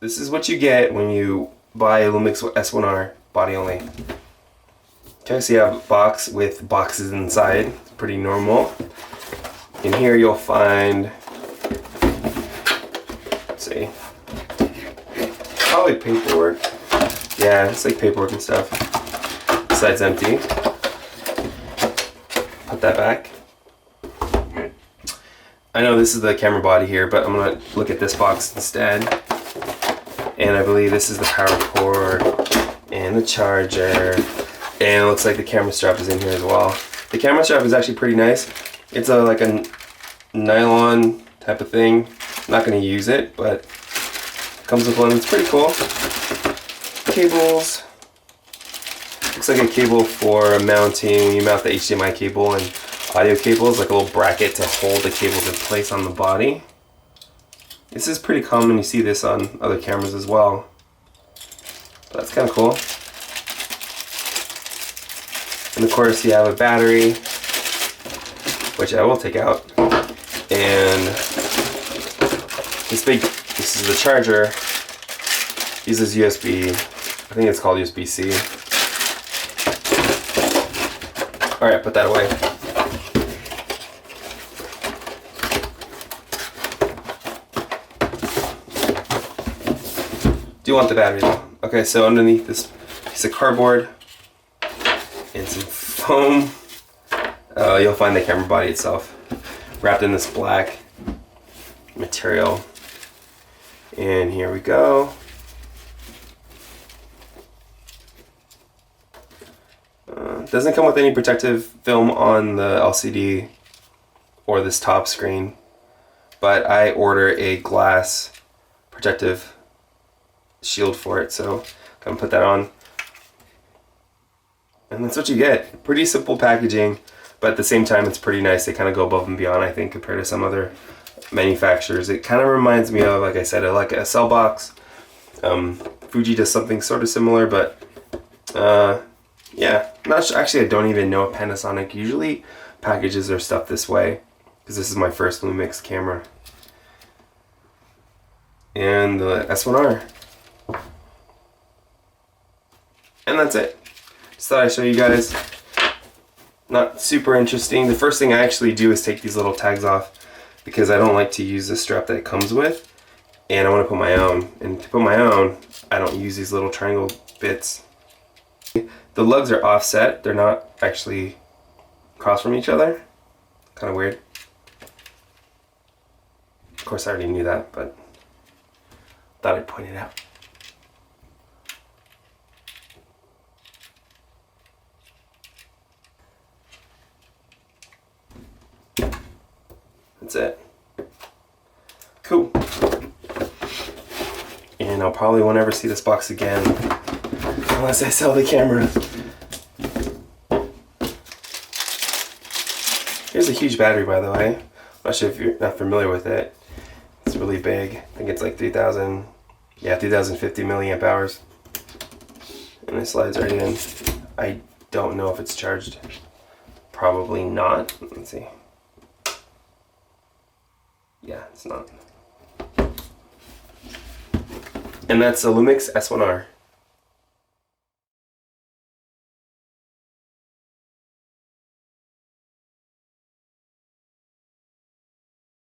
this is what you get when you buy a Lumix S1R body only. Okay, so you have a box with boxes inside. It's pretty normal. In here you'll find, let's see, probably paperwork. Yeah, it's like paperwork and stuff. The side's empty. Put that back. I know this is the camera body here, but I'm gonna look at this box instead. And I believe this is the power cord and the charger. And it looks like the camera strap is in here as well. The camera strap is actually pretty nice. It's like a nylon type of thing. I'm not gonna use it, but it comes with one. It's pretty cool. Cables. Looks like a cable for mounting. When you mount the HDMI cable and audio cables, like a little bracket to hold the cables in place on the body. This is pretty common. You see this on other cameras as well. But that's kind of cool. And of course you have a battery, which I will take out. And this is the charger. Uses USB, I think it's called USB-C. Alright, put that away. Do you want the battery though? Okay, so underneath this piece of cardboard and some foam, you'll find the camera body itself wrapped in this black material. And here we go. Doesn't come with any protective film on the LCD or this top screen, but I order a glass protective shield for it, so I'm gonna put that on. And that's what you get. Pretty simple packaging, but at the same time it's pretty nice. They kind of go above and beyond, I think, compared to some other manufacturers. It kind of reminds me of, like I said, like a cell box. Fuji does something sort of similar, but yeah, not sure. Actually, I don't even know if Panasonic usually packages their stuff this way, because this is my first Lumix camera. And the S1R. And that's it. Just thought I'd show you guys. Not super interesting. The first thing I actually do is take these little tags off, because I don't like to use the strap that it comes with, and I want to put my own. And to put my own, I don't use these little triangle bits. The lugs are offset. They're not actually across from each other. Kind of weird. Of course, I already knew that, but thought I'd point it out. That's it. Cool. And I'll probably won't ever see this box again unless I sell the camera. Here's a huge battery, by the way. I'm not sure if you're not familiar with it. It's really big. I think it's like 3050 milliamp hours. And it slides right in. I don't know if it's charged. Probably not. Let's see. Yeah, it's not. And that's a Lumix S1R.